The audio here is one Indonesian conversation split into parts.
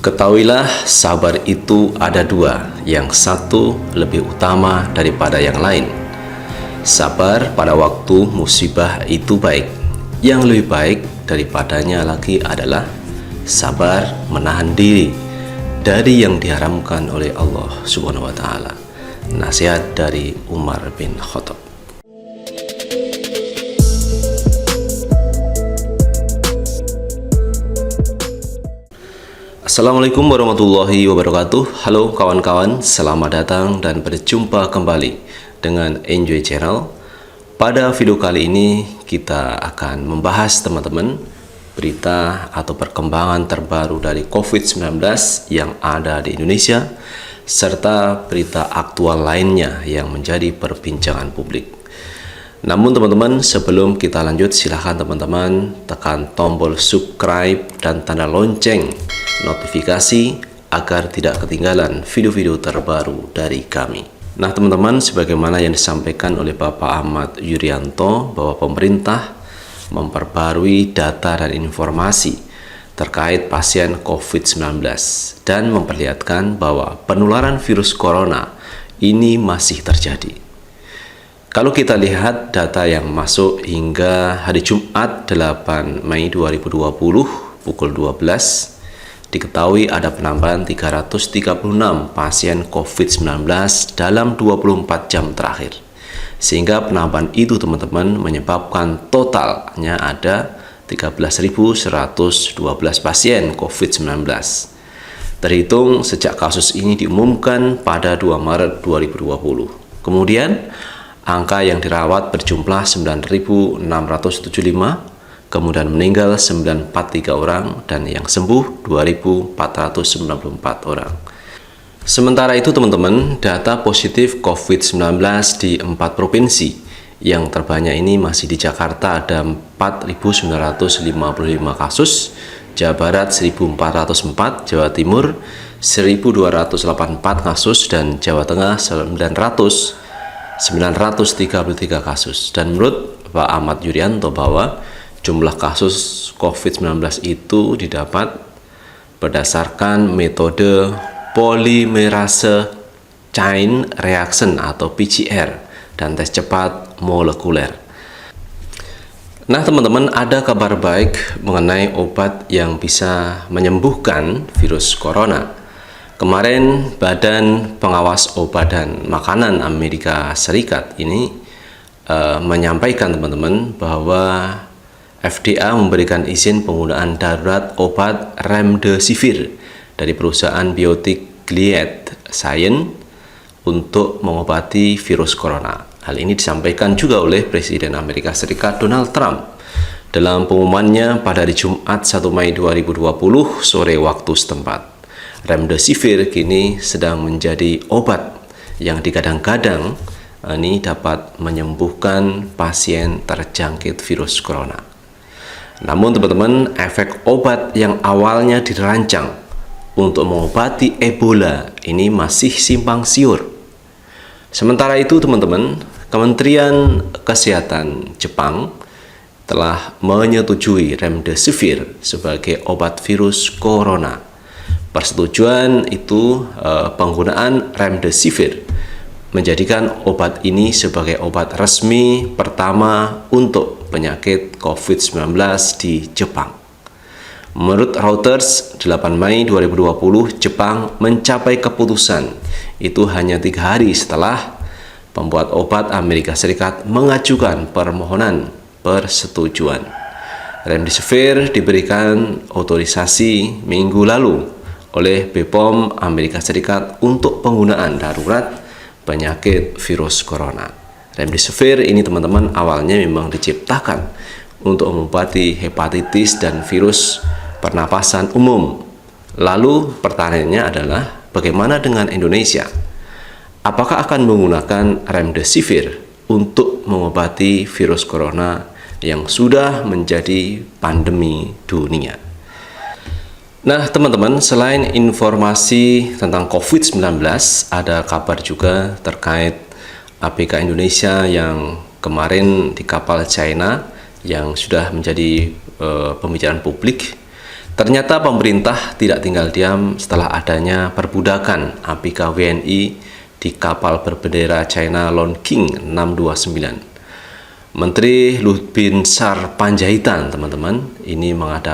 Ketahuilah, sabar itu ada dua, yang satu lebih utama daripada yang lain. Sabar pada waktu musibah itu baik. Yang lebih baik daripadanya lagi adalah sabar menahan diri dari yang diharamkan oleh Allah Subhanahu wa taala. Nasihat dari Umar bin Khattab. Assalamualaikum warahmatullahi wabarakatuh. Halo kawan-kawan, selamat datang dan berjumpa kembali dengan Enjoy Channel. Pada video kali ini kita akan membahas teman-teman berita atau perkembangan terbaru dari COVID-19 yang ada di Indonesia serta berita aktual lainnya yang menjadi perbincangan publik. Namun teman-teman, sebelum kita lanjut, silahkan teman-teman tekan tombol subscribe dan tanda lonceng notifikasi agar tidak ketinggalan video-video terbaru dari kami. Nah teman-teman, sebagaimana yang disampaikan oleh Bapak Ahmad Yuryanto bahwa pemerintah memperbarui data dan informasi terkait pasien COVID-19 dan memperlihatkan bahwa penularan virus corona ini masih terjadi. Kalau kita lihat data yang masuk hingga hari Jumat 8 Mei 2020 pukul 12, diketahui ada penambahan 336 pasien COVID-19 dalam 24 jam terakhir. Sehingga penambahan itu teman-teman menyebabkan totalnya ada 13.112 pasien COVID-19. Terhitung sejak kasus ini diumumkan pada 2 Maret 2020. Kemudian angka yang dirawat berjumlah 9.675, kemudian meninggal 943 orang, dan yang sembuh 2.494 orang. Sementara itu teman-teman, data positif COVID-19 di 4 provinsi yang terbanyak ini masih di Jakarta ada 4.955 kasus, Jawa Barat 1.404, Jawa Timur 1.284 kasus, dan Jawa Tengah 933 kasus. Dan menurut Pak Ahmad Yuryanto bahwa jumlah kasus COVID-19 itu didapat berdasarkan metode polymerase chain reaction atau PCR dan tes cepat molekuler. Nah teman-teman, ada kabar baik mengenai obat yang bisa menyembuhkan virus corona. Kemarin Badan Pengawas Obat dan Makanan Amerika Serikat ini menyampaikan teman-teman bahwa FDA memberikan izin penggunaan darurat obat Remdesivir dari perusahaan biotik Gilead Sciences untuk mengobati virus corona. Hal ini disampaikan juga oleh Presiden Amerika Serikat Donald Trump dalam pengumumannya pada hari Jumat 1 Mei 2020 sore waktu setempat. Remdesivir kini sedang menjadi obat yang digadang-gadang ini dapat menyembuhkan pasien terjangkit virus corona. Namun teman-teman, efek obat yang awalnya dirancang untuk mengobati Ebola ini masih simpang siur. Sementara itu teman-teman, Kementerian Kesehatan Jepang telah menyetujui Remdesivir sebagai obat virus corona. Persetujuan itu penggunaan Remdesivir menjadikan obat ini sebagai obat resmi pertama untuk penyakit COVID-19 di Jepang. Menurut Reuters, 8 Mei 2020, Jepang mencapai keputusan itu hanya 3 hari setelah pembuat obat Amerika Serikat mengajukan permohonan persetujuan. Remdesivir diberikan otorisasi minggu lalu oleh BPOM Amerika Serikat untuk penggunaan darurat penyakit virus corona. Remdesivir ini teman-teman awalnya memang diciptakan untuk mengobati hepatitis dan virus pernapasan umum. Lalu pertanyaannya adalah bagaimana dengan Indonesia? Apakah akan menggunakan Remdesivir untuk mengobati virus corona yang sudah menjadi pandemi dunia? Nah teman-teman, selain informasi tentang COVID-19, ada kabar juga terkait ABK Indonesia yang kemarin di kapal China yang sudah menjadi pembicaraan publik Ternyata pemerintah tidak tinggal diam setelah adanya perbudakan ABK WNI di kapal berbendera China Longqing 629. Menteri Luhut Binsar Panjaitan, teman-teman, ini menggelar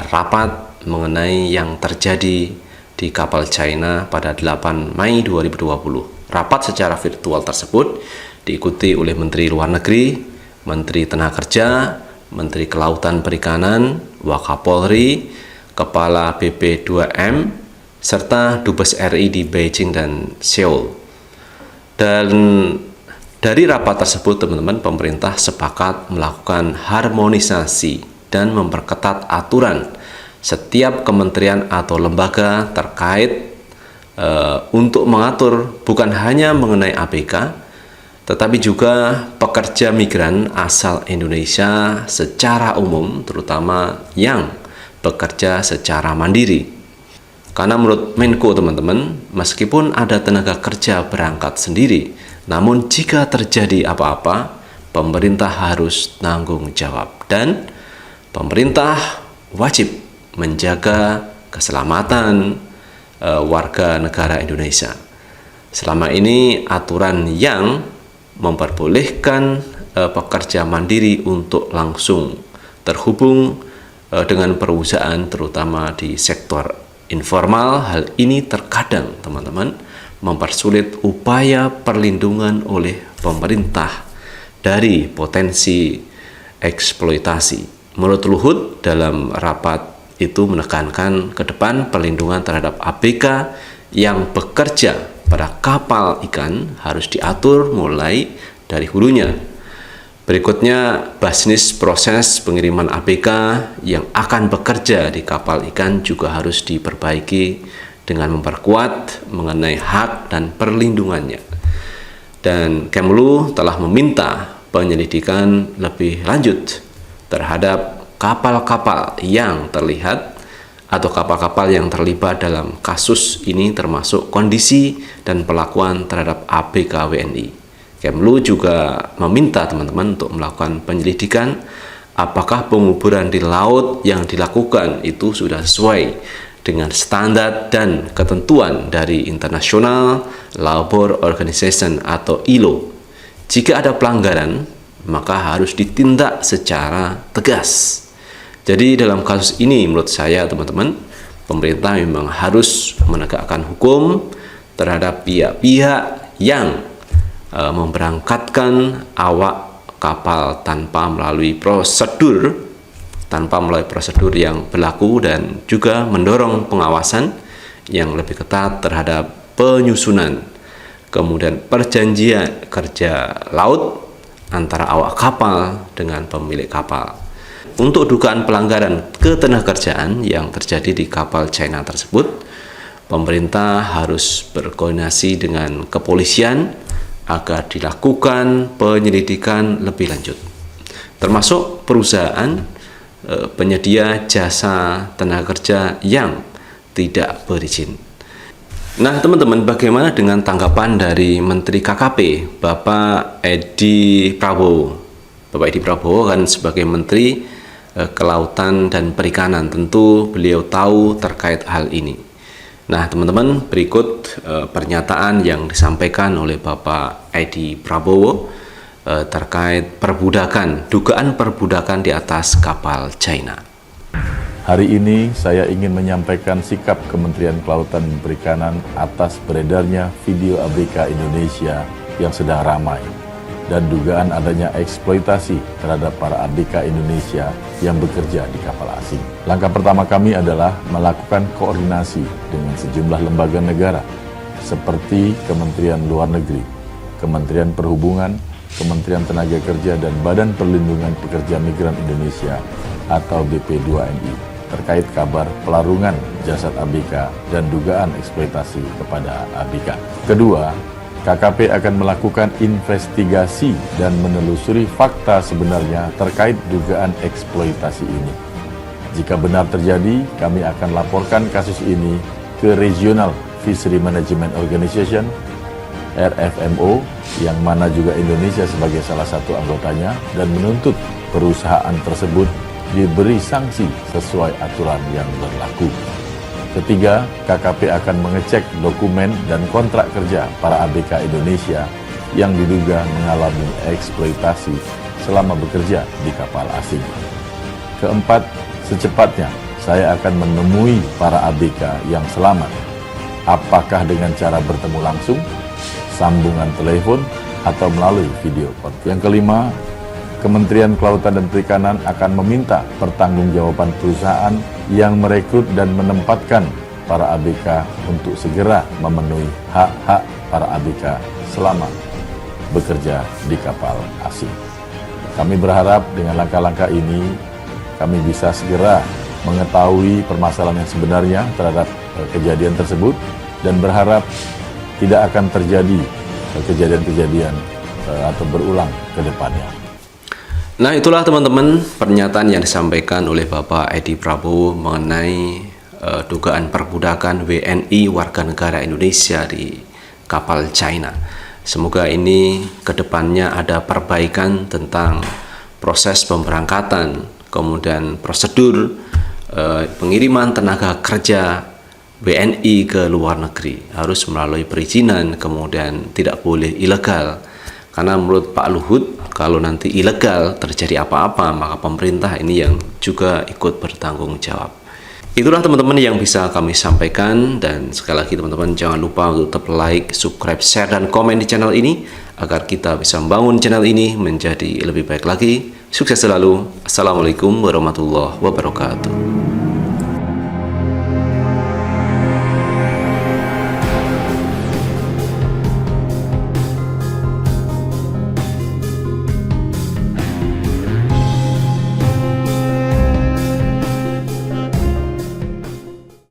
rapat mengenai yang terjadi di kapal China pada 8 Mei 2020. Rapat secara virtual tersebut diikuti oleh Menteri Luar Negeri, Menteri Tenaga Kerja, Menteri Kelautan Perikanan, Wakapolri, Kepala BP2M, serta Dubes RI di Beijing dan Seoul. Dan dari rapat tersebut, teman-teman, pemerintah sepakat melakukan harmonisasi dan memperketat aturan setiap kementerian atau lembaga terkait untuk mengatur bukan hanya mengenai ABK, tetapi juga pekerja migran asal Indonesia secara umum, terutama yang bekerja secara mandiri. Karena menurut Menko, teman-teman, meskipun ada tenaga kerja berangkat sendiri, namun jika terjadi apa-apa, pemerintah harus tanggung jawab dan pemerintah wajib menjaga keselamatan warga negara Indonesia. Selama ini aturan yang memperbolehkan pekerja mandiri untuk langsung terhubung dengan perusahaan, terutama di sektor informal. Hal ini terkadang, teman-teman, mempersulit upaya perlindungan oleh pemerintah dari potensi eksploitasi. Menurut Luhut, dalam rapat itu menekankan ke depan perlindungan terhadap ABK yang bekerja pada kapal ikan harus diatur mulai dari hulunya. Berikutnya, bisnis proses pengiriman ABK yang akan bekerja di kapal ikan juga harus diperbaiki dengan memperkuat mengenai hak dan perlindungannya. Dan Kemlu telah meminta penyelidikan lebih lanjut terhadap kapal-kapal yang terlihat atau kapal-kapal yang terlibat dalam kasus ini, termasuk kondisi dan perlakuan terhadap ABK WNI. Kemlu juga meminta teman-teman untuk melakukan penyelidikan apakah penguburan di laut yang dilakukan itu sudah sesuai dengan standar dan ketentuan dari International Labour Organization atau ILO. Jika ada pelanggaran, maka harus ditindak secara tegas. Jadi dalam kasus ini, menurut saya, teman-teman, pemerintah memang harus menegakkan hukum terhadap pihak-pihak yang memberangkatkan awak kapal tanpa melalui prosedur yang berlaku, dan juga mendorong pengawasan yang lebih ketat terhadap penyusunan, kemudian perjanjian kerja laut antara awak kapal dengan pemilik kapal. Untuk dugaan pelanggaran ketenagakerjaan yang terjadi di kapal China tersebut, pemerintah harus berkoordinasi dengan kepolisian agar dilakukan penyelidikan lebih lanjut, termasuk perusahaan penyedia jasa tenaga kerja yang tidak berizin. Nah, teman-teman, bagaimana dengan tanggapan dari Menteri KKP, Bapak Edi Prabowo? Bapak Edi Prabowo kan sebagai Menteri Kelautan dan Perikanan, tentu beliau tahu terkait hal ini. Nah, teman-teman, berikut pernyataan yang disampaikan oleh Bapak Edi Prabowo terkait dugaan perbudakan di atas kapal China. Hari ini saya ingin menyampaikan sikap Kementerian Kelautan dan Perikanan atas beredarnya video ABK Indonesia yang sedang ramai dan dugaan adanya eksploitasi terhadap para ABK Indonesia yang bekerja di kapal asing. Langkah pertama kami adalah melakukan koordinasi dengan sejumlah lembaga negara seperti Kementerian Luar Negeri, Kementerian Perhubungan, Kementerian Tenaga Kerja, dan Badan Perlindungan Pekerja Migran Indonesia atau BP2MI terkait kabar pelarungan jasad ABK dan dugaan eksploitasi kepada ABK. Kedua, KKP akan melakukan investigasi dan menelusuri fakta sebenarnya terkait dugaan eksploitasi ini. Jika benar terjadi, kami akan laporkan kasus ini ke Regional Fishery Management Organization, RFMO, yang mana juga Indonesia sebagai salah satu anggotanya, dan menuntut perusahaan tersebut diberi sanksi sesuai aturan yang berlaku. Ketiga, KKP akan mengecek dokumen dan kontrak kerja para ABK Indonesia yang diduga mengalami eksploitasi selama bekerja di kapal asing. Keempat, secepatnya saya akan menemui para ABK yang selamat. Apakah dengan cara bertemu langsung, sambungan telepon, atau melalui video call. Yang kelima, Kementerian Kelautan dan Perikanan akan meminta pertanggungjawaban perusahaan yang merekrut dan menempatkan para ABK untuk segera memenuhi hak-hak para ABK selama bekerja di kapal asing. Kami berharap dengan langkah-langkah ini kami bisa segera mengetahui permasalahan yang sebenarnya terhadap kejadian tersebut dan berharap tidak akan terjadi kejadian-kejadian atau berulang ke depannya. Nah, itulah teman-teman pernyataan yang disampaikan oleh Bapak Edi Prabowo mengenai dugaan perbudakan WNI warga negara Indonesia di kapal China. Semoga ini kedepannya ada perbaikan tentang proses pemberangkatan, kemudian prosedur pengiriman tenaga kerja WNI ke luar negeri. Harus melalui perizinan, kemudian tidak boleh ilegal. Karena menurut Pak Luhut, kalau nanti ilegal terjadi apa-apa, maka pemerintah ini yang juga ikut bertanggung jawab. Itulah teman-teman yang bisa kami sampaikan, dan sekali lagi teman-teman jangan lupa untuk tetap like, subscribe, share, dan komen di channel ini agar kita bisa membangun channel ini menjadi lebih baik lagi. Sukses selalu. Assalamualaikum warahmatullahi wabarakatuh.